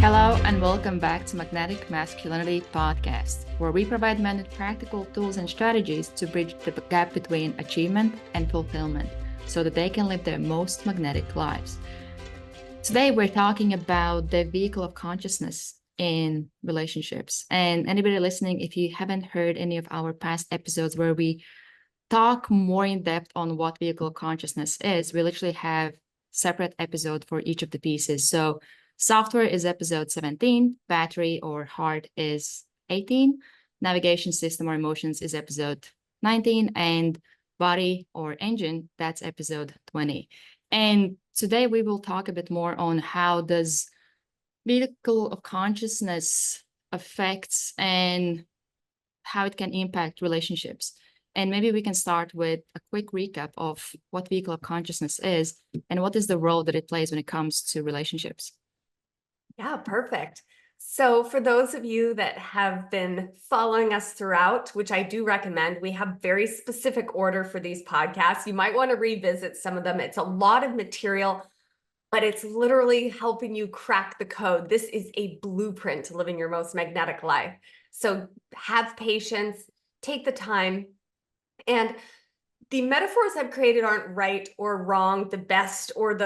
Hello and welcome back to Magnetic Masculinity Podcast, where we provide men with practical tools and strategies to bridge the gap between achievement and fulfillment so that they can live their most magnetic lives. Today, we're talking about the vehicle of consciousness in relationships. And anybody listening, if you haven't heard any of our past episodes where we talk more in depth on what vehicle of consciousness is, we literally have separate episode for each of the pieces. So software is episode 17, battery or heart is 18, navigation system or emotions is episode 19, and body or engine, that's episode 20. And today we will talk a bit more on how does vehicle of consciousness affects and how it can impact relationships. And maybe we can start with a quick recap of what vehicle of consciousness is and what is the role that it plays when it comes to relationships. Yeah, perfect. So for those of you that have been following us throughout, which I do recommend, we have very specific order for these podcasts. You might want to revisit some of them. It's a lot of material, but it's literally helping you crack the code. This is a blueprint to living your most magnetic life. So have patience, take the time, and the metaphors I've created aren't right or wrong, the best or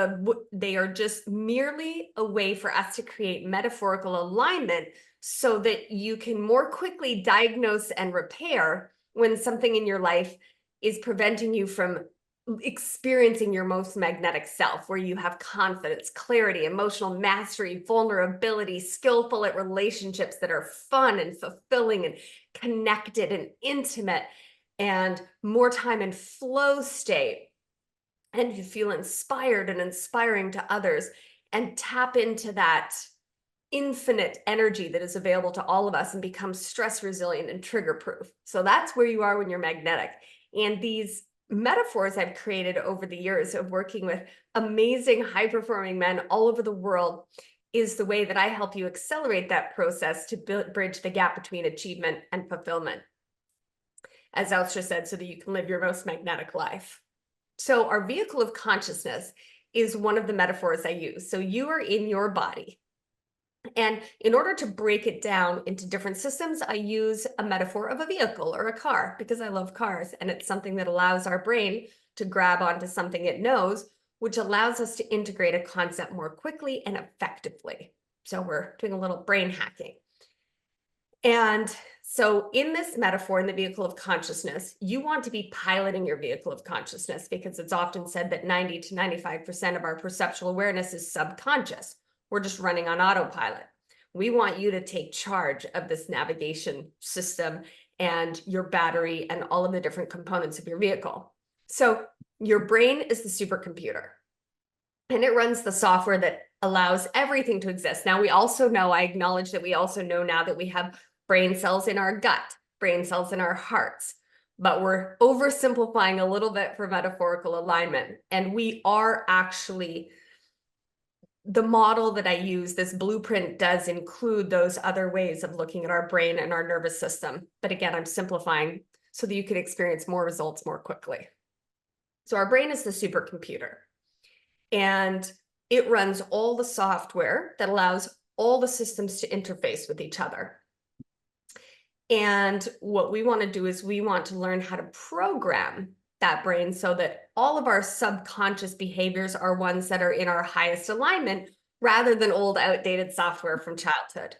they are just merely a way for us to create metaphorical alignment so that you can more quickly diagnose and repair when something in your life is preventing you from experiencing your most magnetic self, where you have confidence, clarity, emotional mastery, vulnerability, skillful at relationships that are fun and fulfilling and connected and intimate, and more time in flow state, and you feel inspired and inspiring to others, and tap into that infinite energy that is available to all of us and become stress resilient and trigger proof. So that's where you are when you're magnetic. And these metaphors I've created over the years of working with amazing high performing men all over the world is the way that I help you accelerate that process to bridge the gap between achievement and fulfillment, as Elstra said, so that you can live your most magnetic life. So our vehicle of consciousness is one of the metaphors I use. So you are in your body. And in order to break it down into different systems, I use a metaphor of a vehicle or a car because I love cars. And it's something that allows our brain to grab onto something it knows, which allows us to integrate a concept more quickly and effectively. So we're doing a little brain hacking. And so in this metaphor, in the vehicle of consciousness, you want to be piloting your vehicle of consciousness because it's often said that 90 to 95% of our perceptual awareness is subconscious. We're just running on autopilot. We want you to take charge of this navigation system and your battery and all of the different components of your vehicle. So your brain is the supercomputer, and it runs the software that allows everything to exist. Now, we also know, I acknowledge that we also know now that we have brain cells in our gut, brain cells in our hearts, but we're oversimplifying a little bit for metaphorical alignment. And we are actually, the model that I use, this blueprint does include those other ways of looking at our brain and our nervous system. But again, I'm simplifying so that you can experience more results more quickly. So our brain is the supercomputer, and it runs all the software that allows all the systems to interface with each other. And what we want to do is we want to learn how to program that brain so that all of our subconscious behaviors are ones that are in our highest alignment rather than old outdated software from childhood.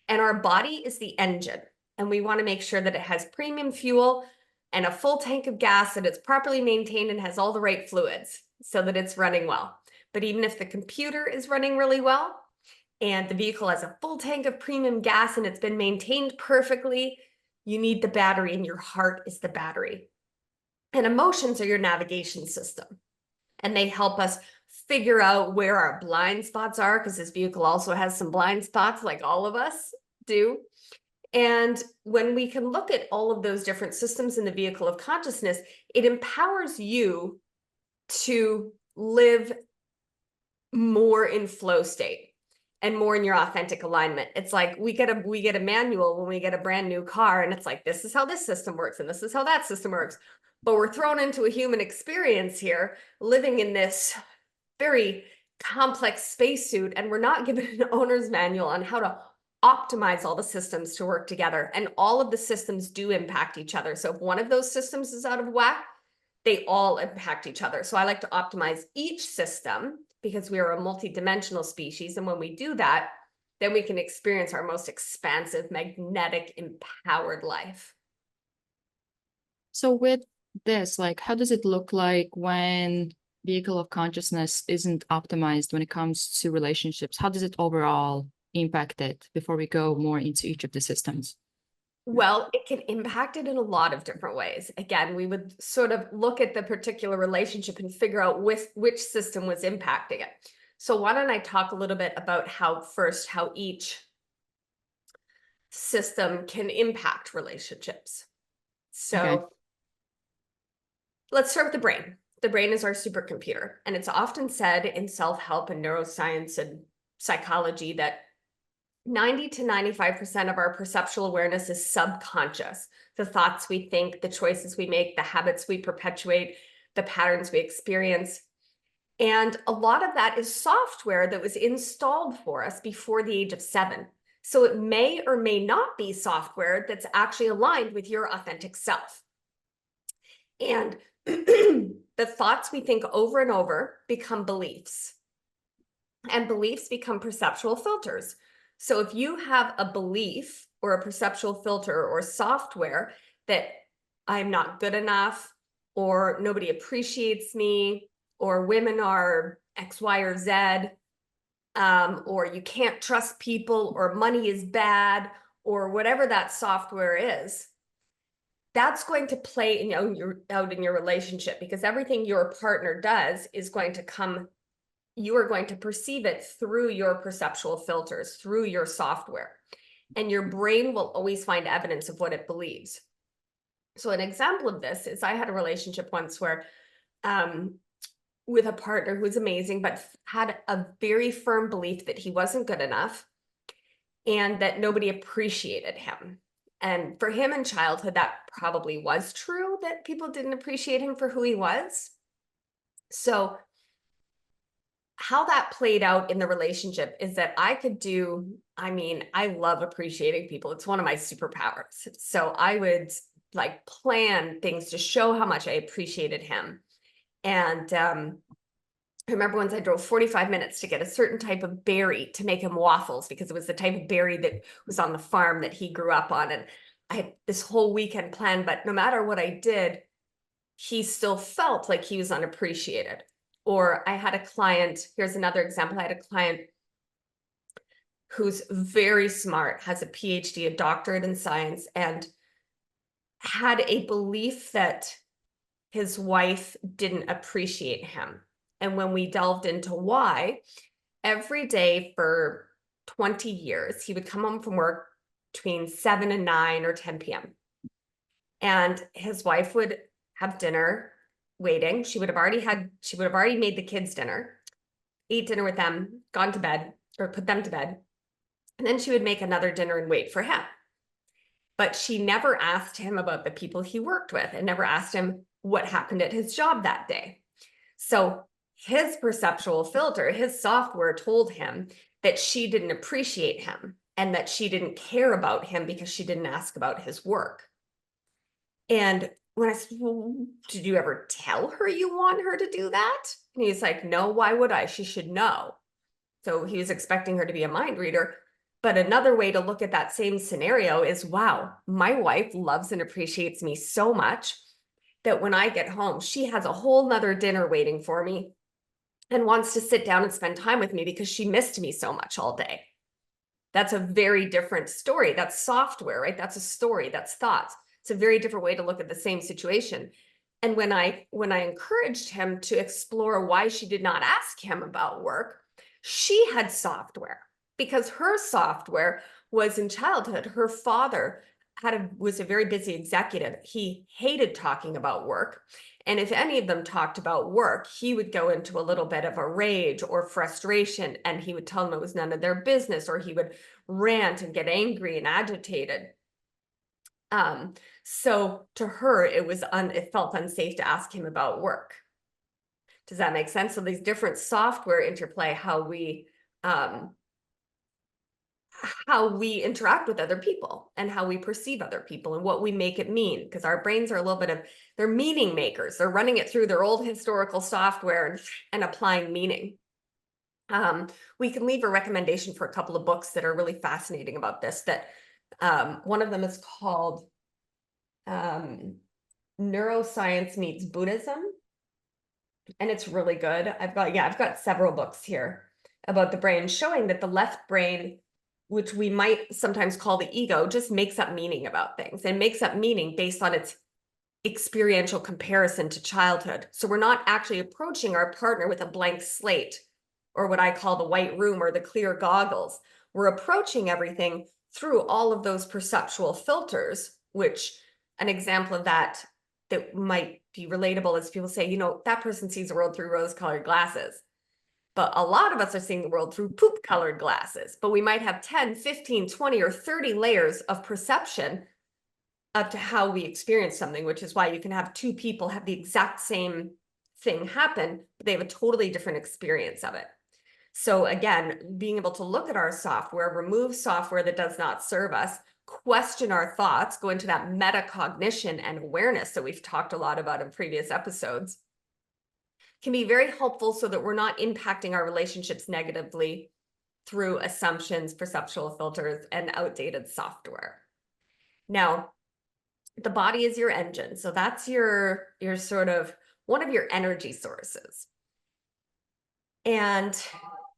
And our body is the engine, and we want to make sure that it has premium fuel and a full tank of gas, and it's properly maintained and has all the right fluids so that it's running well. But even if the computer is running really well, and the vehicle has a full tank of premium gas and it's been maintained perfectly, you need the battery, and your heart is the battery. And emotions are your navigation system. And they help us figure out where our blind spots are, because this vehicle also has some blind spots like all of us do. And when we can look at all of those different systems in the vehicle of consciousness, it empowers you to live more in flow state and more in your authentic alignment. It's like we get a manual when we get a brand new car, and it's like, this is how this system works and this is how that system works. But we're thrown into a human experience here, living in this very complex spacesuit and we're not given an owner's manual on how to optimize all the systems to work together. And all of the systems do impact each other. So if one of those systems is out of whack, they all impact each other. So I like to optimize each system because we are a multidimensional species. And when we do that, then we can experience our most expansive, magnetic, empowered life. So with this, like, how does it look like when vehicle of consciousness isn't optimized when it comes to relationships? How does it overall impact it before we go more into each of the systems? Well, it can impact it in a lot of different ways. Again, we would sort of look at the particular relationship and figure out which system was impacting it. So why don't I talk a little bit about how each system can impact relationships. So Okay. let's start with the brain. The brain is our supercomputer, and it's often said in self-help and neuroscience and psychology that 90 to 95% of our perceptual awareness is subconscious. The thoughts we think, the choices we make, the habits we perpetuate, the patterns we experience. And a lot of that is software that was installed for us before the age of 7. So it may or may not be software that's actually aligned with your authentic self. And the thoughts we think over and over become beliefs. And beliefs become perceptual filters. So if you have a belief or a perceptual filter or software that I'm not good enough, or nobody appreciates me, or women are X, Y, or Z, or you can't trust people, or money is bad, or whatever that software is, that's going to play out in your relationship, because everything your partner does is going to come, you are going to perceive it through your perceptual filters, through your software. And your brain will always find evidence of what it believes. So an example of this is I had a relationship once where with a partner who was amazing, but had a very firm belief that he wasn't good enough and that nobody appreciated him. And for him in childhood, that probably was true, that people didn't appreciate him for who he was. So how that played out in the relationship is that I love appreciating people. It's one of my superpowers. So I would like plan things to show how much I appreciated him. And I remember once I drove 45 minutes to get a certain type of berry to make him waffles, because it was the type of berry that was on the farm that he grew up on. And I had this whole weekend planned, but no matter what I did, he still felt like he was unappreciated. Or I had a client, here's another example. I had a client who's very smart, has a PhD, a doctorate in science, and had a belief that his wife didn't appreciate him. And when we delved into why, every day for 20 years, he would come home from work between 7 and 9 or 10 p.m. And his wife would have dinner waiting. She would have already made the kids dinner, ate dinner with them, gone to bed, or put them to bed. And then she would make another dinner and wait for him. But she never asked him about the people he worked with, and never asked him what happened at his job that day. So his perceptual filter, his software told him that she didn't appreciate him and that she didn't care about him because she didn't ask about his work. And when I said, well, did you ever tell her you want her to do that? And he's like, no, why would I? She should know. So he was expecting her to be a mind reader. But another way to look at that same scenario is, wow, my wife loves and appreciates me so much that when I get home, she has a whole nother dinner waiting for me and wants to sit down and spend time with me because she missed me so much all day. That's a very different story. That's software, right? That's a story, that's thoughts. It's a very different way to look at the same situation. And when I encouraged him to explore why she did not ask him about work, she had software, because her software was in childhood. Her father was a very busy executive. He hated talking about work. And if any of them talked about work, he would go into a little bit of a rage or frustration, and he would tell them it was none of their business, or he would rant and get angry and agitated. So to her, it felt unsafe to ask him about work. Does that make sense? So these different software interplay how we interact with other people and how we perceive other people and what we make it mean, because our brains are a little bit of, they're meaning makers. They're running it through their old historical software and applying meaning. We can leave a recommendation for a couple of books that are really fascinating about this. That one of them is called Neuroscience Meets Buddhism, and it's really good. I've got several books here about the brain showing that the left brain, which we might sometimes call the ego, just makes up meaning about things and makes up meaning based on its experiential comparison to childhood. So we're not actually approaching our partner with a blank slate, or what I call the white room or the clear goggles. We're approaching everything through all of those perceptual filters, which an example of that might be relatable is people say, that person sees the world through rose-colored glasses. But a lot of us are seeing the world through poop-colored glasses. But we might have 10, 15, 20, or 30 layers of perception up to how we experience something, which is why you can have two people have the exact same thing happen, but they have a totally different experience of it. So again, being able to look at our software, remove software that does not serve us, question our thoughts, go into that metacognition and awareness that we've talked a lot about in previous episodes, can be very helpful so that we're not impacting our relationships negatively through assumptions, perceptual filters, and outdated software. Now, the body is your engine. So that's your sort of one of your energy sources. And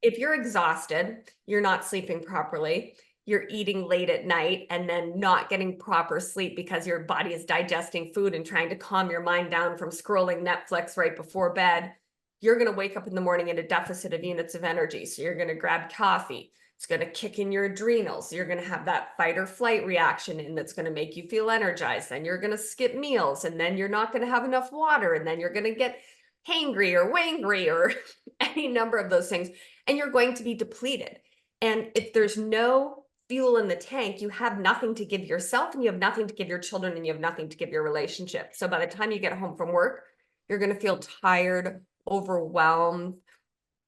if you're exhausted, you're not sleeping properly, you're eating late at night and then not getting proper sleep because your body is digesting food and trying to calm your mind down from scrolling Netflix right before bed, you're going to wake up in the morning in a deficit of units of energy. So you're going to grab coffee. It's going to kick in your adrenals. You're going to have that fight or flight reaction and that's going to make you feel energized. Then you're going to skip meals and then you're not going to have enough water. And then you're going to get hangry or wangry or any number of those things. And you're going to be depleted. And if there's no fuel in the tank, you have nothing to give yourself and you have nothing to give your children and you have nothing to give your relationship. So by the time you get home from work, you're going to feel tired, overwhelmed,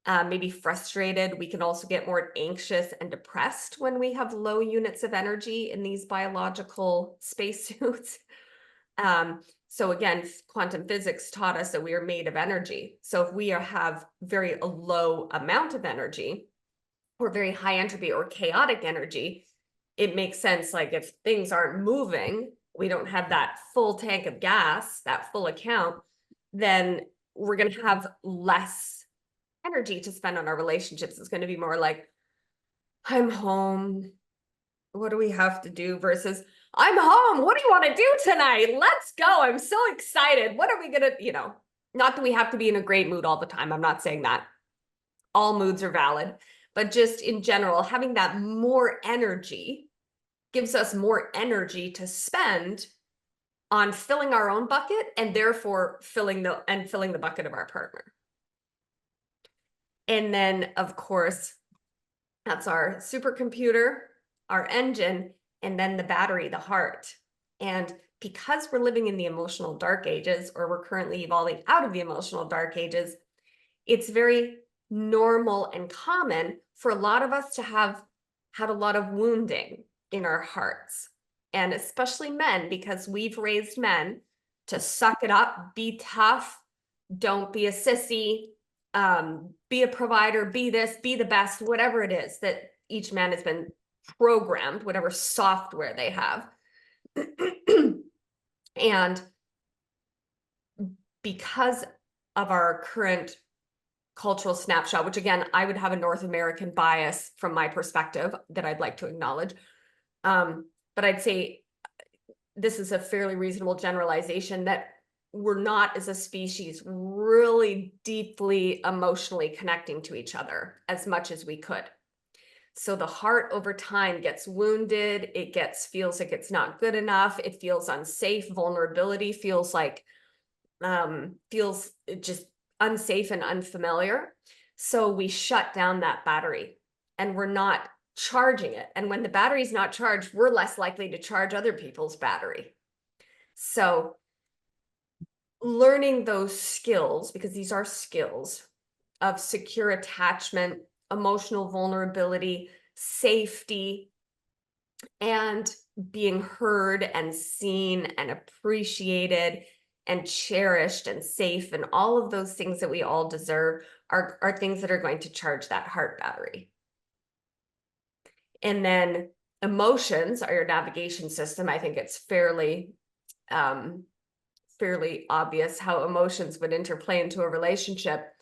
maybe frustrated. We can also get more anxious and depressed when we have low units of energy in these biological spacesuits. So again, quantum physics taught us that we are made of energy. So if we have very low amount of energy or very high entropy or chaotic energy, it makes sense. Like if things aren't moving, we don't have that full tank of gas, that full account, then we're going to have less energy to spend on our relationships. It's going to be more like, I'm home. What do we have to do? Versus, I'm home. What do you want to do tonight? Let's go. I'm so excited. What are we going to, not that we have to be in a great mood all the time. I'm not saying that. All moods are valid. But just in general, having that more energy gives us more energy to spend on filling our own bucket and therefore filling the bucket of our partner. And then, of course, that's our supercomputer, our engine, and then the battery, the heart. And because we're living in the emotional dark ages, or we're currently evolving out of the emotional dark ages, it's very normal and common for a lot of us to have had a lot of wounding in our hearts. And especially men, because we've raised men to suck it up, be tough, don't be a sissy, be a provider, be this, be the best, whatever it is that each man has been programmed, whatever software they have. And because of our current cultural snapshot, which again, I would have a North American bias from my perspective that I'd like to acknowledge. But I'd say this is a fairly reasonable generalization that we're not as a species really deeply emotionally connecting to each other as much as we could. So the heart over time gets wounded. It feels like it's not good enough. It feels unsafe. Vulnerability feels like, feels just unsafe and unfamiliar. So we shut down that battery and we're not charging it. And when the battery's not charged, we're less likely to charge other people's battery. So learning those skills, because these are skills of secure attachment, emotional vulnerability, safety, and being heard and seen and appreciated and cherished and safe, and all of those things that we all deserve are things that are going to charge that heart battery. And then emotions are your navigation system. I think it's fairly obvious how emotions would interplay into a relationship,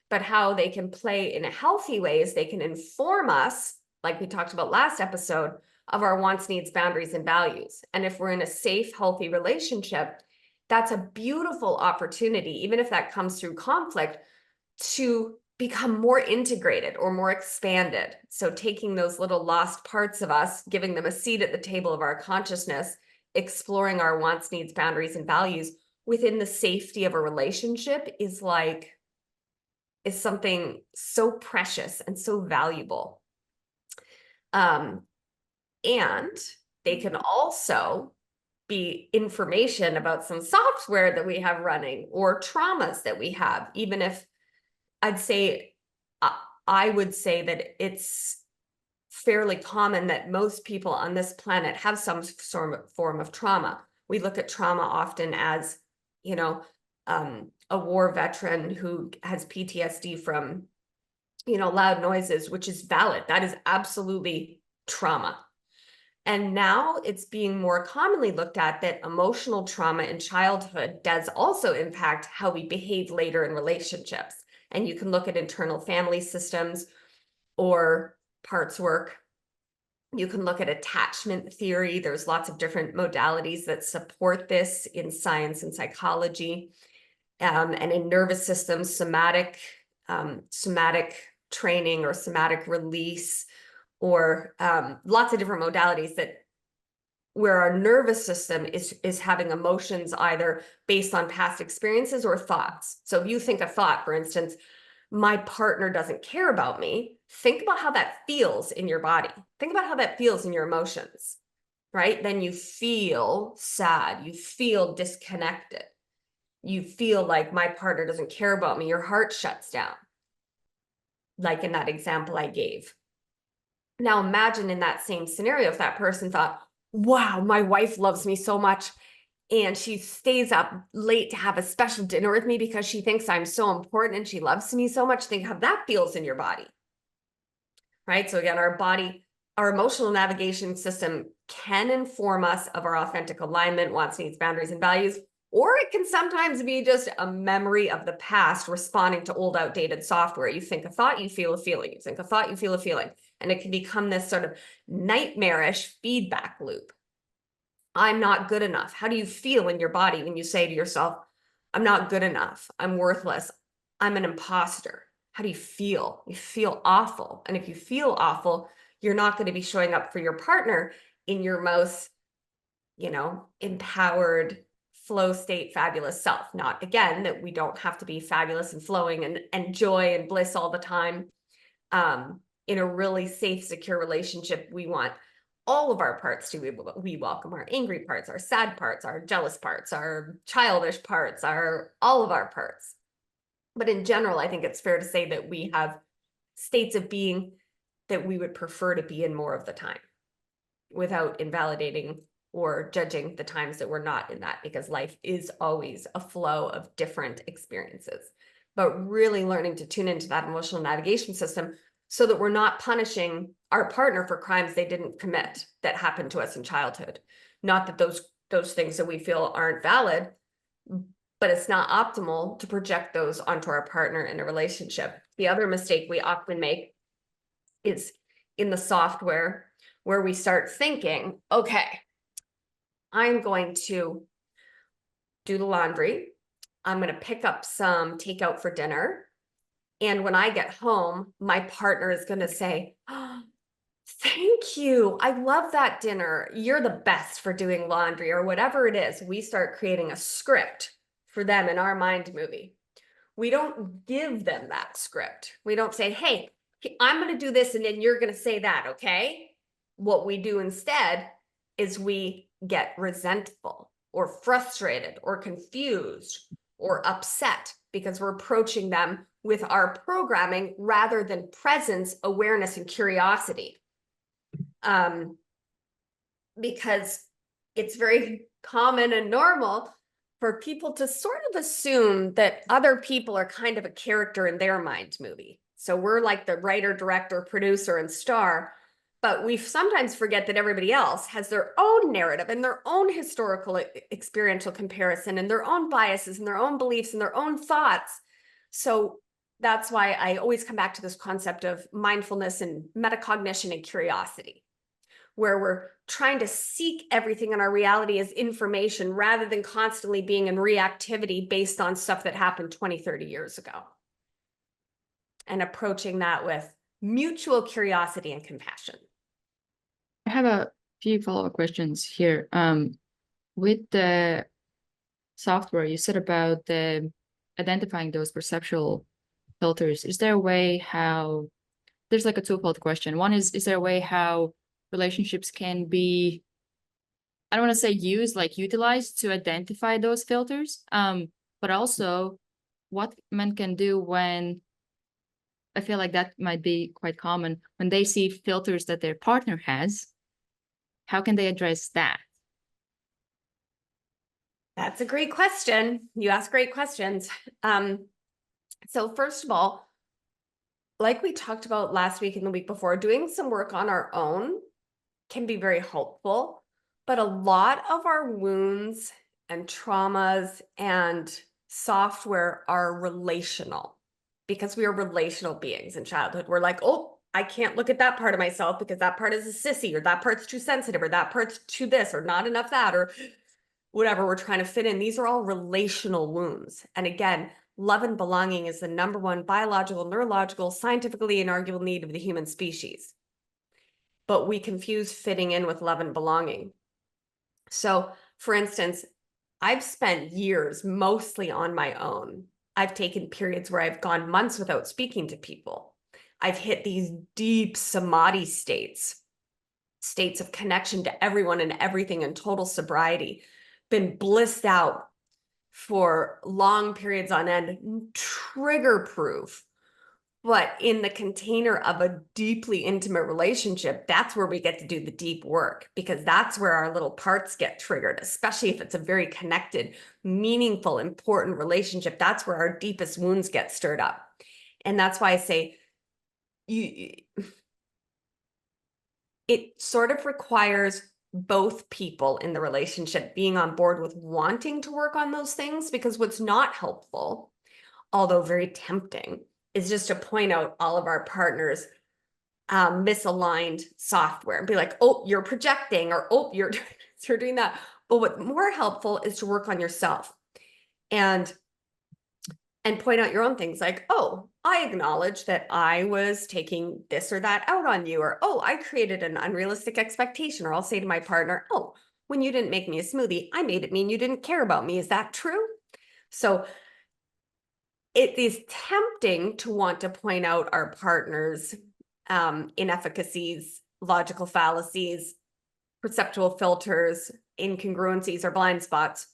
but how they can play in a healthy ways. They can inform us, like we talked about last episode, of our wants, needs, boundaries, and values. And if we're in a safe, healthy relationship, that's a beautiful opportunity, even if that comes through conflict, to become more integrated or more expanded. So taking those little lost parts of us, giving them a seat at the table of our consciousness, exploring our wants, needs, boundaries, and values within the safety of a relationship is something so precious and so valuable. And they can also be information about some software that we have running or traumas that we have, even if I would say that it's fairly common that most people on this planet have some form of trauma. We look at trauma often as, a war veteran who has PTSD from, loud noises, which is valid. That is absolutely trauma. And now it's being more commonly looked at that emotional trauma in childhood does also impact how we behave later in relationships. And you can look at internal family systems or parts work. You can look at attachment theory. There's lots of different modalities that support this in science and psychology. And in nervous systems, somatic training or somatic release, or lots of different modalities where our nervous system is having emotions either based on past experiences or thoughts. So if you think a thought, for instance, my partner doesn't care about me, think about how that feels in your body. Think about how that feels in your emotions, right? Then you feel sad, you feel disconnected, you feel like my partner doesn't care about me, your heart shuts down, like in that example I gave. Now imagine in that same scenario, if that person thought, wow, my wife loves me so much and she stays up late to have a special dinner with me because she thinks I'm so important and she loves me so much. Think how that feels in your body, right? So again, our emotional navigation system can inform us of our authentic alignment, wants, needs, boundaries, and values, or it can sometimes be just a memory of the past responding to old, outdated software. You think a thought, you feel a feeling. You think a thought, you feel a feeling. And it can become this sort of nightmarish feedback loop. I'm not good enough. How do you feel in your body when you say to yourself, I'm not good enough, I'm worthless, I'm an imposter? How do you feel? You feel awful. And if you feel awful, you're not going to be showing up for your partner in your most, empowered, flow state, fabulous self. Not, again, that we don't have to be fabulous and flowing and joy and bliss all the time. In a really safe, secure relationship, we want all of our parts to be, we welcome our angry parts, our sad parts, our jealous parts, our childish parts, all of our parts. But in general, I think it's fair to say that we have states of being that we would prefer to be in more of the time, without invalidating or judging the times that we're not in that, because life is always a flow of different experiences. But really learning to tune into that emotional navigation system so that we're not punishing our partner for crimes they didn't commit that happened to us in childhood. Not that those things that we feel aren't valid, but it's not optimal to project those onto our partner in a relationship. The other mistake we often make is in the software, where we start thinking, okay, I'm going to do the laundry. I'm going to pick up some takeout for dinner. And when I get home, my partner is going to say, oh, thank you. I love that dinner. You're the best for doing laundry, or whatever it is. We start creating a script for them in our mind movie. We don't give them that script. We don't say, hey, I'm going to do this and then you're going to say that, okay? What we do instead is we get resentful or frustrated or confused or upset because we're approaching them with our programming rather than presence, awareness, and curiosity. Because it's very common and normal for people to sort of assume that other people are kind of a character in their mind movie. So we're like the writer, director, producer, and star, but we sometimes forget that everybody else has their own narrative and their own historical experiential comparison and their own biases and their own beliefs and their own thoughts. So that's why I always come back to this concept of mindfulness and metacognition and curiosity, where we're trying to seek everything in our reality as information rather than constantly being in reactivity based on stuff that happened 20, 30 years ago. And approaching that with mutual curiosity and compassion. I have a few follow-up questions here. With the software, you said about the identifying those perceptual filters. Is there a way how, there's like a twofold question. One is there a way how relationships can be, I don't want to say used, like utilized to identify those filters, but also what men can do when, I feel like that might be quite common, when they see filters that their partner has, how can they address that? That's a great question. You ask great questions. So first of all, like we talked about last week and the week before, doing some work on our own can be very helpful, but a lot of our wounds and traumas and software are relational because we are relational beings in childhood. We're like, oh, I can't look at that part of myself because that part is a sissy, or that part's too sensitive, or that part's too this, or not enough that, or whatever we're trying to fit in. These are all relational wounds. And again, love and belonging is the number one biological, neurological, scientifically inarguable need of the human species. But we confuse fitting in with love and belonging. So, for instance, I've spent years mostly on my own. I've taken periods where I've gone months without speaking to people. I've hit these deep samadhi states of connection to everyone and everything and total sobriety, been blissed out for long periods on end, trigger proof. But in the container of a deeply intimate relationship, that's where we get to do the deep work, because that's where our little parts get triggered, especially if it's a very connected, meaningful, important relationship. That's where our deepest wounds get stirred up. And that's why I say it sort of requires both people in the relationship being on board with wanting to work on those things, because what's not helpful, although very tempting, is just to point out all of our partners' misaligned software and be like, oh, you're projecting, or oh, you're doing that. But what's more helpful is to work on yourself and point out your own things, like, oh, I acknowledge that I was taking this or that out on you, or oh, I created an unrealistic expectation. Or I'll say to my partner, oh, when you didn't make me a smoothie, I made it mean you didn't care about me. Is that true? So it is tempting to want to point out our partner's inefficacies, logical fallacies, perceptual filters, incongruencies, or blind spots.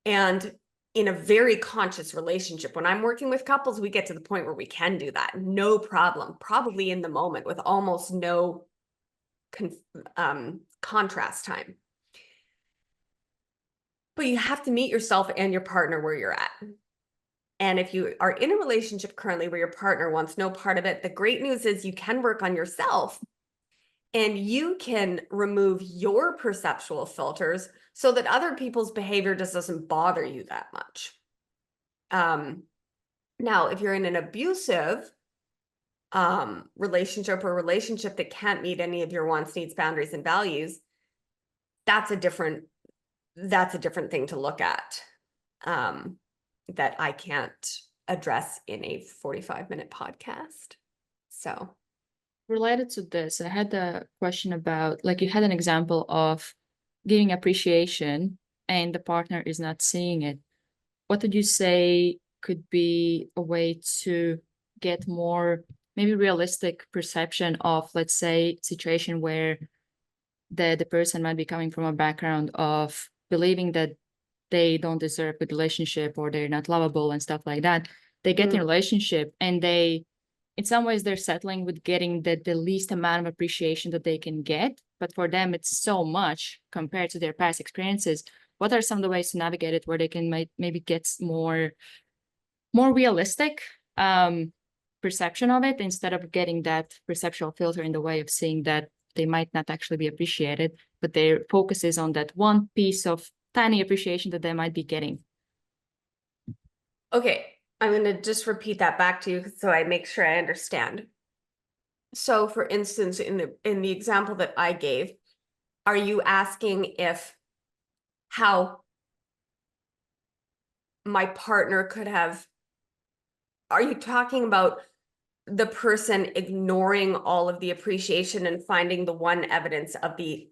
And in a very conscious relationship, when I'm working with couples, we get to the point where we can do that, no problem, probably in the moment with almost no contrast time. But you have to meet yourself and your partner where you're at. And if you are in a relationship currently where your partner wants no part of it, the great news is you can work on yourself and you can remove your perceptual filters so that other people's behavior just doesn't bother you that much. Now, if you're in an abusive relationship, or relationship that can't meet any of your wants, needs, boundaries, and values, that's a different thing to look at, that I can't address in a 45-minute podcast. So related to this, I had a question about, like, you had an example of giving appreciation and the partner is not seeing it. What would you say could be a way to get more maybe realistic perception of, let's say, situation where the person might be coming from a background of believing that they don't deserve a good relationship or they're not lovable and stuff like that. They get in a relationship and they, in some ways, they're settling with getting the least amount of appreciation that they can get. But for them, it's so much compared to their past experiences. What are some of the ways to navigate it where they can maybe get more realistic perception of it, instead of getting that perceptual filter in the way of seeing that they might not actually be appreciated, but their focus is on that one piece of tiny appreciation that they might be getting? Okay, I'm going to just repeat that back to you so I make sure I understand. So for instance, in the example that I gave, are you asking if how my partner could have, are you talking about the person ignoring all of the appreciation and finding the one evidence of the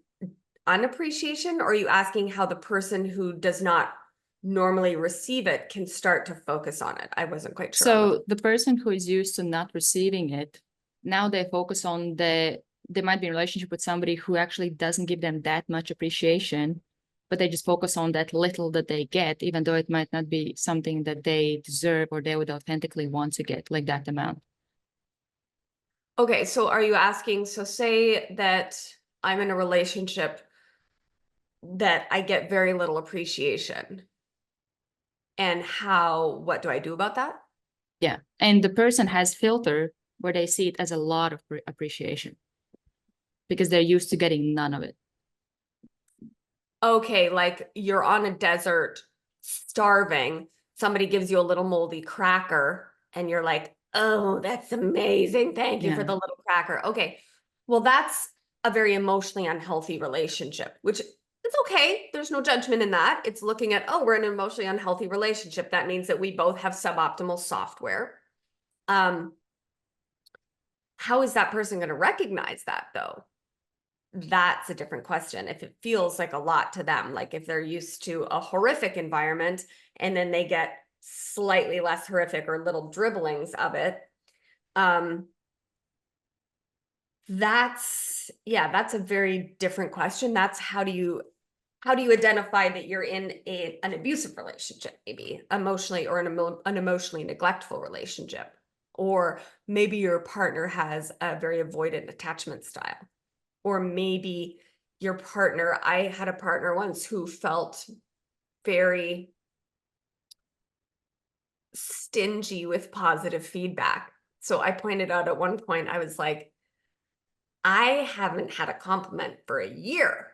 unappreciation? Or are you asking how the person who does not normally receive it can start to focus on it? I wasn't quite sure. So the person who is used to not receiving it, now they focus on they might be in a relationship with somebody who actually doesn't give them that much appreciation, but they just focus on that little that they get, even though it might not be something that they deserve or they would authentically want to get, like that amount. Okay, so are you asking, so say that I'm in a relationship that I get very little appreciation, and what do I do about that? Yeah, and the person has filter where they see it as a lot of appreciation because they're used to getting none of it. Okay, like you're on a desert, starving, somebody gives you a little moldy cracker, and you're like, oh, that's amazing. Thank you for the little cracker. Okay, well, that's a very emotionally unhealthy relationship, which it's okay. There's no judgment in that. It's looking at, oh, we're in an emotionally unhealthy relationship. That means that we both have suboptimal software. How is that person going to recognize that, though? That's a different question. If it feels like a lot to them, like if they're used to a horrific environment and then they get slightly less horrific or little dribblings of it, that's a very different question. That's how do you identify that you're in an abusive relationship, maybe emotionally, or an emotionally neglectful relationship, or maybe your partner has a very avoidant attachment style. Or maybe your partner, I had a partner once who felt very stingy with positive feedback. So I pointed out at one point, I was like, I haven't had a compliment for a year.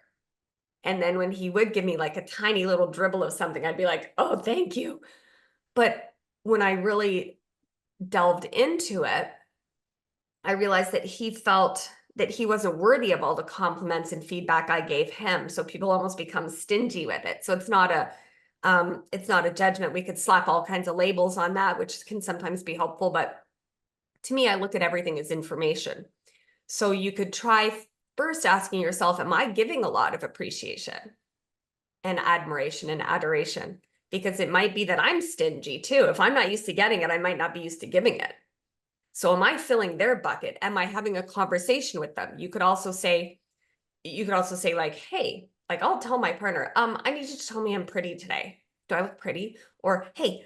And then when he would give me like a tiny little dribble of something, I'd be like, oh, thank you. But when I really delved into it, I realized that he felt that he wasn't worthy of all the compliments and feedback I gave him. So people almost become stingy with it. So it's not a judgment. We could slap all kinds of labels on that, which can sometimes be helpful. But to me, I look at everything as information. So you could try first asking yourself, am I giving a lot of appreciation and admiration and adoration? Because it might be that I'm stingy too. If I'm not used to getting it, I might not be used to giving it. So am I filling their bucket? Am I having a conversation with them? You could also say like, hey, like I'll tell my partner, I need you to tell me I'm pretty today. Do I look pretty? Or, hey,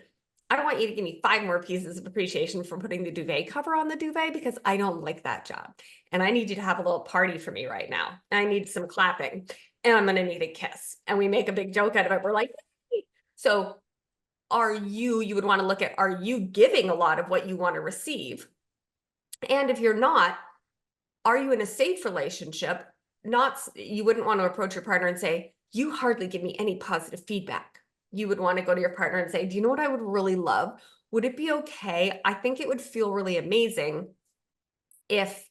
I don't want you to give me 5 more pieces of appreciation for putting the duvet cover on the duvet because I don't like that job. And I need you to have a little party for me right now. I need some clapping and I'm going to need a kiss. And we make a big joke out of it. We're like, hey. So you would want to look at, are you giving a lot of what you want to receive? And if you're not, are you in a safe relationship? You wouldn't want to approach your partner and say, you hardly give me any positive feedback. You would want to go to your partner and say, do you know what I would really love? Would it be okay? I think it would feel really amazing if,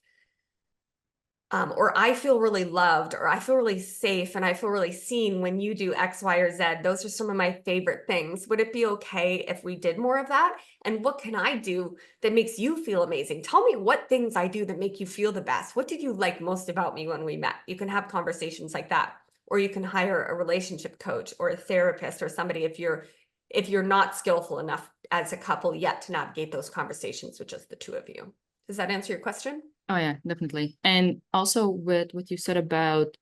or I feel really loved, or I feel really safe, and I feel really seen when you do X, Y, or Z. Those are some of my favorite things. Would it be okay if we did more of that? And what can I do that makes you feel amazing? Tell me what things I do that make you feel the best. What did you like most about me when we met? You can have conversations like that. Or you can hire a relationship coach or a therapist or somebody if you're not skillful enough as a couple yet to navigate those conversations with just the two of you. Does that answer your question? Oh yeah, definitely. And also with what you said about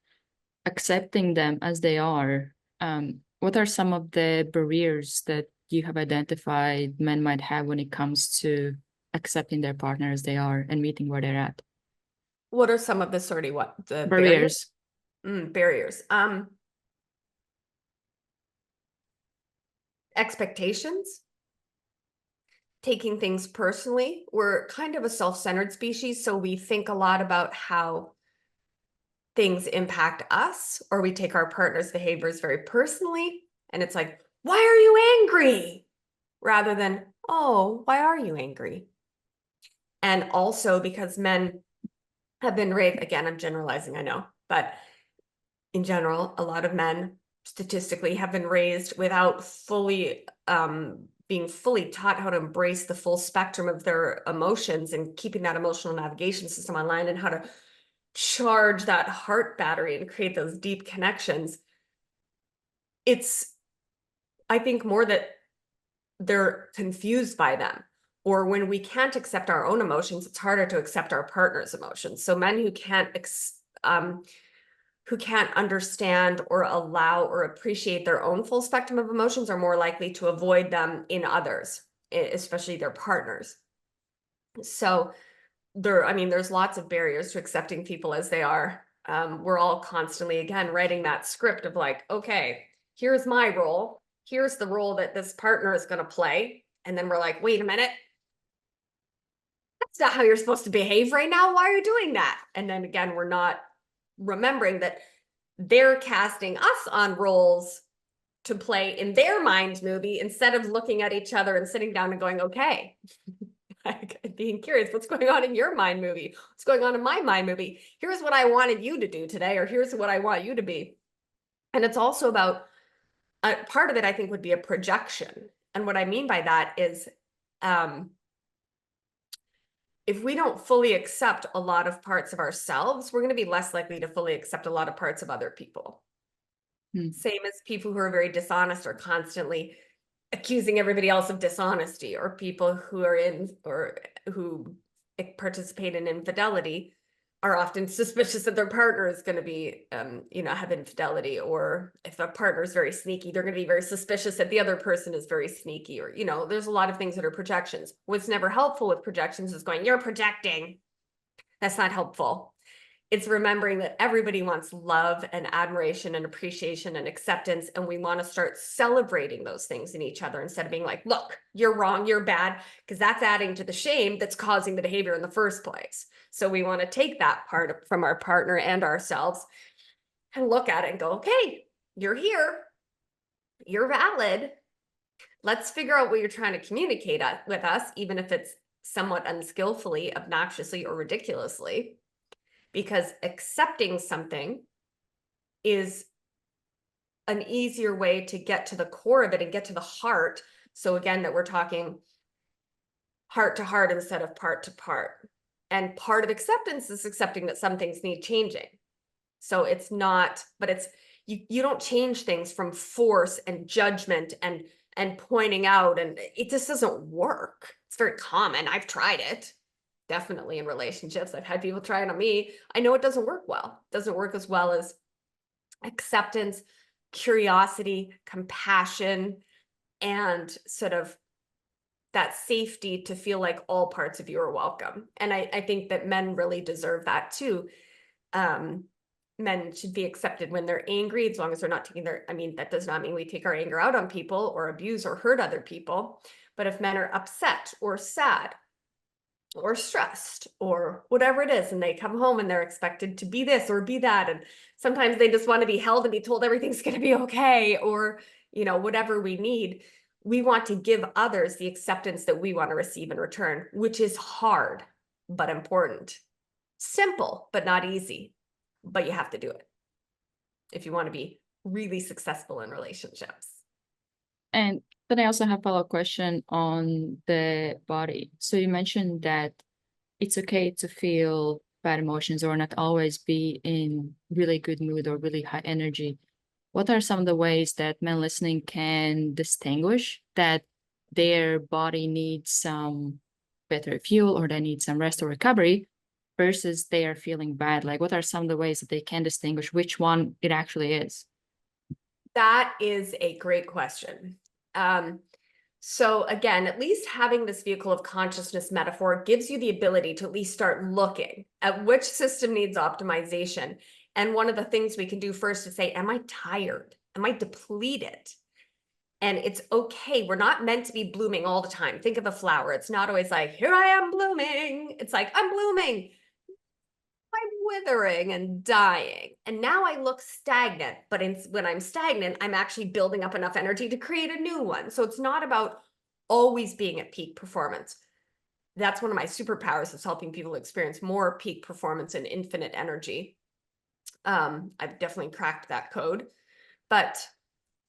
accepting them as they are, what What are some of the barriers that you have identified men might have when it comes to accepting their partner as they are and meeting where they're at? What are some of the sort of the Barriers. barriers? Expectations, taking things personally. We're kind of a self-centered species, so we think a lot about how things impact us, or we take our partner's behaviors very personally. And it's like, why are you angry? Rather than, oh, why are you angry? And also because men have been raised, again, I'm generalizing, I know, but in general, a lot of men statistically have been raised without fully being fully taught how to embrace the full spectrum of their emotions and keeping that emotional navigation system online and how to charge that heart battery and create those deep connections. It's, I think, more that they're confused by them. Or when we can't accept our own emotions, it's harder to accept our partner's emotions. So men who can't understand or allow or appreciate their own full spectrum of emotions are more likely to avoid them in others, especially their partners. So there's lots of barriers to accepting people as they are. We're all constantly, again, writing that script of like, okay, here's my role. Here's the role that this partner is going to play. And then we're like, wait a minute. That's not how you're supposed to behave right now. Why are you doing that? And then again, we're not remembering that they're casting us on roles to play in their mind movie instead of looking at each other and sitting down and going, okay, like being curious, what's going on in your mind movie? What's going on in my mind movie? Here's what I wanted you to do today, or here's what I want you to be. And it's also about, part of it, I think, would be a projection. And what I mean by that is, if we don't fully accept a lot of parts of ourselves, we're going to be less likely to fully accept a lot of parts of other people. Same as people who are very dishonest are constantly accusing everybody else of dishonesty, or people who are who participate in infidelity are often suspicious that their partner is going to be, have infidelity, or if a partner is very sneaky, they're going to be very suspicious that the other person is very sneaky, or, there's a lot of things that are projections. What's never helpful with projections is going, you're projecting. That's not helpful. It's remembering that everybody wants love and admiration and appreciation and acceptance. And we want to start celebrating those things in each other instead of being like, look, you're wrong, you're bad, because that's adding to the shame that's causing the behavior in the first place. So we want to take that part from our partner and ourselves and look at it and go, okay, you're here, you're valid. Let's figure out what you're trying to communicate with us, even if it's somewhat unskillfully, obnoxiously, or ridiculously. Because accepting something is an easier way to get to the core of it and get to the heart. So again, that we're talking heart to heart instead of part to part. And part of acceptance is accepting that some things need changing. So it's not, but it's, you don't change things from force and judgment and pointing out, and it just doesn't work. It's very common. I've tried it. Definitely in relationships. I've had people try it on me. I know it doesn't work well. It doesn't work as well as acceptance, curiosity, compassion, and sort of that safety to feel like all parts of you are welcome. And I think that men really deserve that too. Men should be accepted when they're angry, as long as they're not taking that does not mean we take our anger out on people or abuse or hurt other people. But if men are upset or sad or stressed or whatever it is, and they come home and they're expected to be this or be that, and sometimes they just want to be held and be told everything's going to be okay, or whatever we need, we want to give others the acceptance that we want to receive in return, which is hard but important. Simple but not easy, but you have to do it if you want to be really successful in relationships. And then I also have a follow-up question on the body. So you mentioned that it's okay to feel bad emotions or not always be in really good mood or really high energy. What are some of the ways that men listening can distinguish that their body needs some better fuel or they need some rest or recovery versus they are feeling bad? Like, what are some of the ways that they can distinguish which one it actually is? That is a great question. So again, at least having this vehicle of consciousness metaphor gives you the ability to at least start looking at which system needs optimization. And one of the things we can do first is say, am I tired? Am I depleted? And it's okay. We're not meant to be blooming all the time. Think of a flower. It's not always like, here I am blooming. It's like, I'm blooming. I'm withering and dying. And now I look stagnant, but when I'm stagnant, I'm actually building up enough energy to create a new one. So it's not about always being at peak performance. That's one of my superpowers, is helping people experience more peak performance and infinite energy. I've definitely cracked that code, but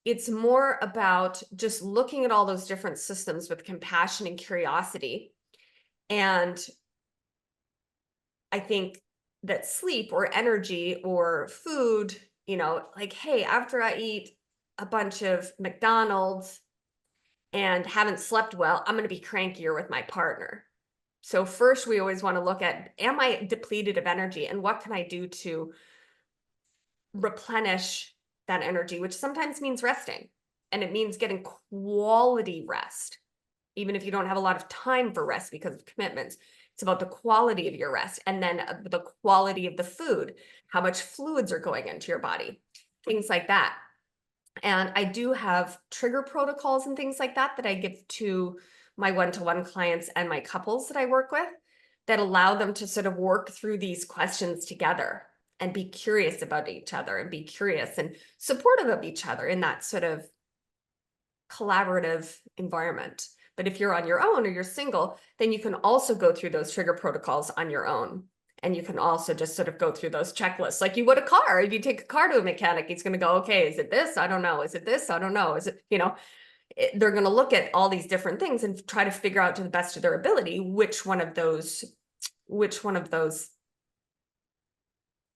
it's more about just looking at all those different systems with compassion and curiosity. And I think that sleep or energy or food, like, hey, after I eat a bunch of McDonald's and haven't slept well, I'm going to be crankier with my partner. So first, we always want to look at, am I depleted of energy, and what can I do to replenish that energy, which sometimes means resting, and it means getting quality rest, even if you don't have a lot of time for rest because of commitments. It's about the quality of your rest, and then the quality of the food, how much fluids are going into your body, things like that. And I do have trigger protocols and things like that I give to my one-to-one clients and my couples that I work with, that allow them to sort of work through these questions together and be curious about each other and be curious and supportive of each other in that sort of collaborative environment. But if you're on your own or you're single, then you can also go through those trigger protocols on your own. And you can also just sort of go through those checklists like you would a car. If you take a car to a mechanic, he's going to go, okay, is it this? I don't know. Is it this? I don't know. Is it, they're going to look at all these different things and try to figure out to the best of their ability which one of those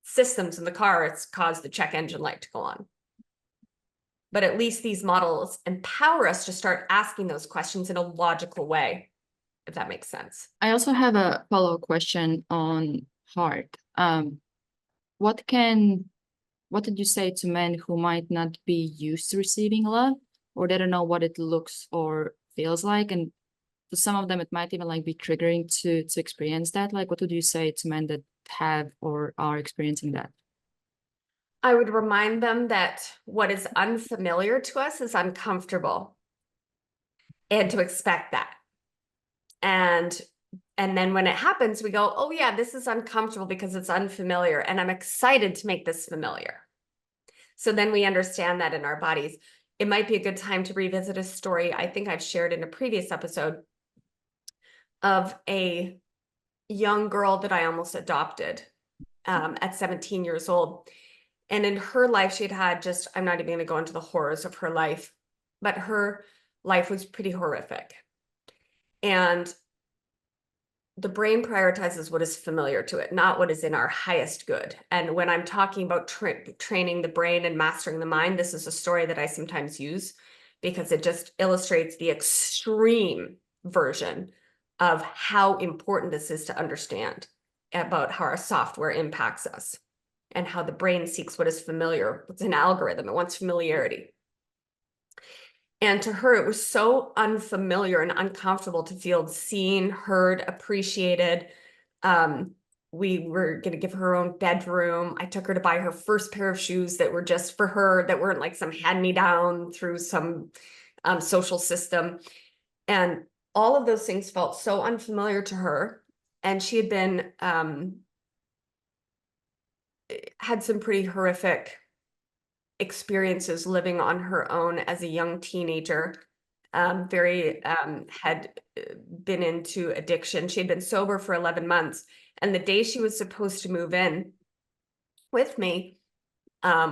systems in the car it's caused the check engine light to go on. But at least these models empower us to start asking those questions in a logical way, if that makes sense. I also have a follow-up question on heart. What did you say to men who might not be used to receiving love, or they don't know what it looks or feels like? And to some of them, it might even be triggering to experience that. Like, what would you say to men that have or are experiencing that? I would remind them that what is unfamiliar to us is uncomfortable, and to expect that. And then when it happens, we go, oh yeah, this is uncomfortable because it's unfamiliar, and I'm excited to make this familiar. So then we understand that in our bodies. It might be a good time to revisit a story I think I've shared in a previous episode of a young girl that I almost adopted at 17 years old. And in her life, she'd had just, I'm not even going to go into the horrors of her life, but her life was pretty horrific. And the brain prioritizes what is familiar to it, not what is in our highest good. And when I'm talking about training the brain and mastering the mind, this is a story that I sometimes use because it just illustrates the extreme version of how important this is to understand about how our software impacts us and how the brain seeks what is familiar. It's an algorithm. It wants familiarity. And to her, it was so unfamiliar and uncomfortable to feel seen, heard, appreciated. We were going to give her own bedroom. I took her to buy her first pair of shoes that were just for her, that weren't like some hand-me-down through some social system. And all of those things felt so unfamiliar to her. And she had been, had some pretty horrific experiences living on her own as a young teenager. Had been into addiction. She'd been sober for 11 months. And the day she was supposed to move in with me,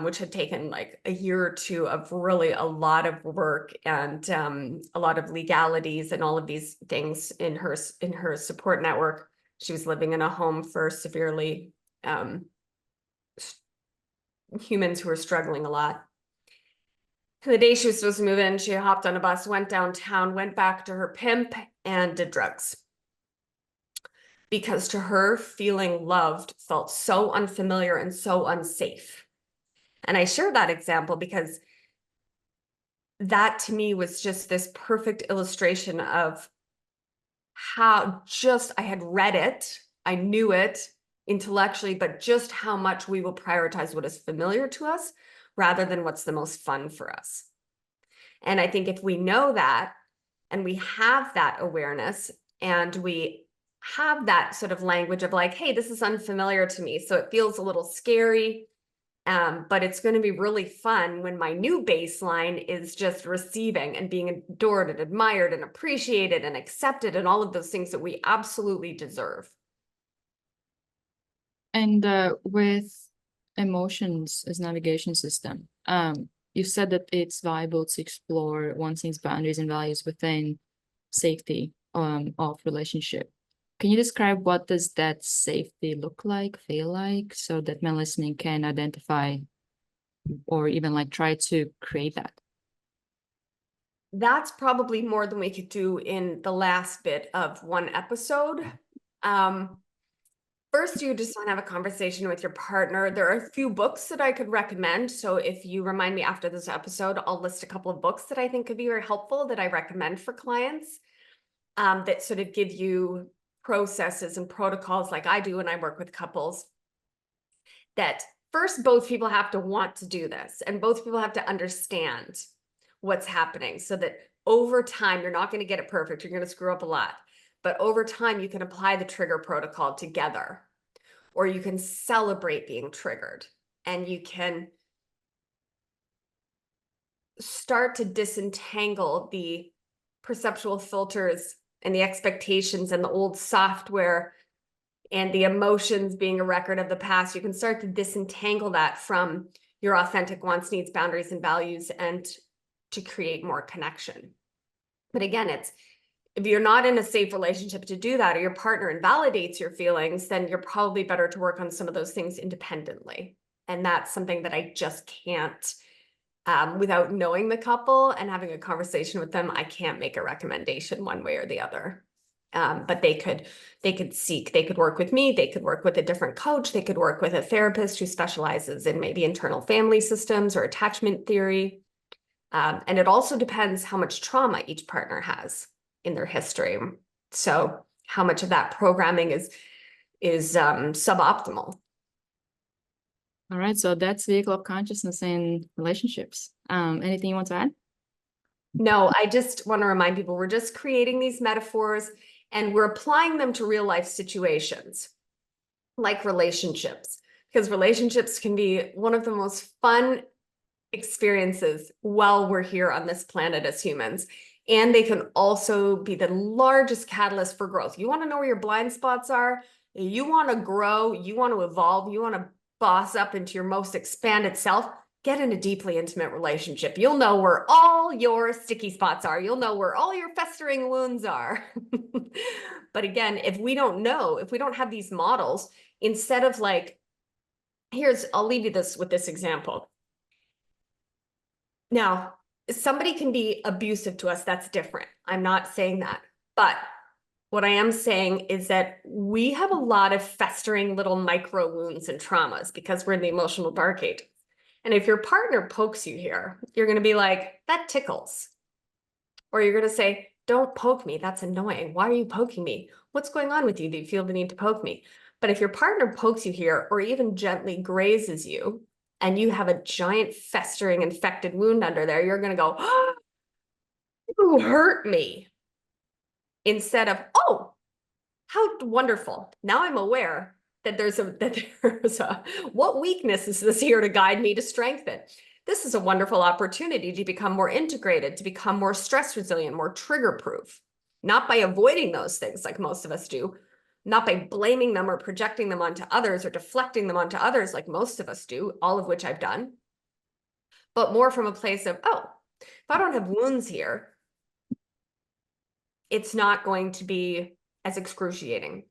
which had taken like a year or two of really a lot of work and a lot of legalities and all of these things in her support network. She was living in a home for severely humans who were struggling a lot. The day she was supposed to move in, she hopped on a bus, went downtown, went back to her pimp, and did drugs. Because to her, feeling loved felt so unfamiliar and so unsafe. And I share that example because that to me was just this perfect illustration of how just I had read it, I knew it intellectually, but just how much we will prioritize what is familiar to us rather than what's the most fun for us. And I think if we know that and we have that awareness and we have that sort of language of like, hey, this is unfamiliar to me, so it feels a little scary. But it's going to be really fun when my new baseline is just receiving and being adored and admired and appreciated and accepted and all of those things that we absolutely deserve. And with emotions as navigation system, you said that it's viable to explore one's boundaries and values within safety of relationship. Can you describe what does that safety look like, feel like, so that men listening can identify or even like try to create that? That's probably more than we could do in the last bit of one episode. First, you just want to have a conversation with your partner. There are a few books that I could recommend. So if you remind me after this episode, I'll list a couple of books that I think could be very helpful that I recommend for clients that sort of give you processes and protocols like I do when I work with couples. That first, both people have to want to do this and both people have to understand what's happening so that over time, you're not going to get it perfect. You're going to screw up a lot. But over time, you can apply the trigger protocol together, or you can celebrate being triggered, and you can start to disentangle the perceptual filters and the expectations and the old software and the emotions being a record of the past. You can start to disentangle that from your authentic wants, needs, boundaries, and values, and to create more connection. But again, if you're not in a safe relationship to do that, or your partner invalidates your feelings, then you're probably better to work on some of those things independently. And that's something that I just can't, without knowing the couple and having a conversation with them, I can't make a recommendation one way or the other. But they could work with me, they could work with a different coach, they could work with a therapist who specializes in maybe internal family systems or attachment theory. And it also depends how much trauma each partner has in their history. So how much of that programming is suboptimal. All right, so that's vehicle of consciousness in relationships. Anything you want to add? No, I just want to remind people we're just creating these metaphors and we're applying them to real life situations like relationships, because relationships can be one of the most fun experiences while we're here on this planet as humans. And they can also be the largest catalyst for growth. You want to know where your blind spots are? You want to grow, you want to evolve, you want to boss up into your most expanded self. Get in a deeply intimate relationship. You'll know where all your sticky spots are. You'll know where all your festering wounds are. But again, if we don't know, if we don't have these models, instead of like, I'll leave you with this example. Now, somebody can be abusive to us. That's different. I'm not saying that. But what I am saying is that we have a lot of festering little micro wounds and traumas because we're in the emotional dark ages. And if your partner pokes you here, you're going to be like, that tickles. Or you're going to say, don't poke me. That's annoying. Why are you poking me? What's going on with you? Do you feel the need to poke me? But if your partner pokes you here or even gently grazes you, and you have a giant festering infected wound under there, you're going to go, oh, you hurt me. Instead of, oh, how wonderful. Now I'm aware that there's a, what weakness is this here to guide me to strengthen? This is a wonderful opportunity to become more integrated, to become more stress resilient, more trigger proof, not by avoiding those things like most of us do, not by blaming them or projecting them onto others or deflecting them onto others like most of us do, all of which I've done, but more from a place of, oh, if I don't have wounds here, it's not going to be as excruciating.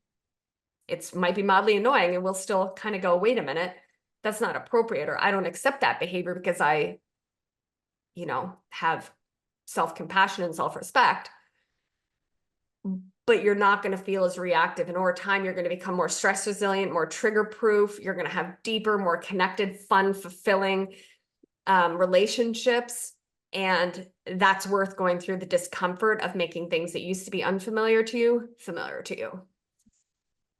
It might be mildly annoying and we'll still kind of go, wait a minute, that's not appropriate, or I don't accept that behavior because I, have self-compassion and self-respect. But you're not going to feel as reactive. And over time, you're going to become more stress resilient, more trigger proof. You're going to have deeper, more connected, fun, fulfilling relationships. And that's worth going through the discomfort of making things that used to be unfamiliar to you, familiar to you.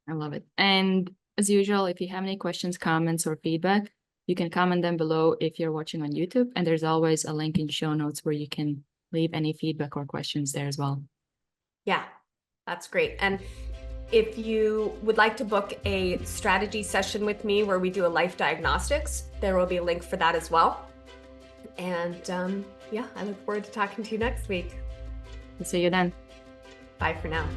I love it. And as usual, if you have any questions, comments, or feedback, you can comment them below if you're watching on YouTube. And there's always a link in show notes where you can leave any feedback or questions there as well. Yeah, that's great. And if you would like to book a strategy session with me where we do a life diagnostics, there will be a link for that as well. And yeah, I look forward to talking to you next week. We'll see you then. Bye for now.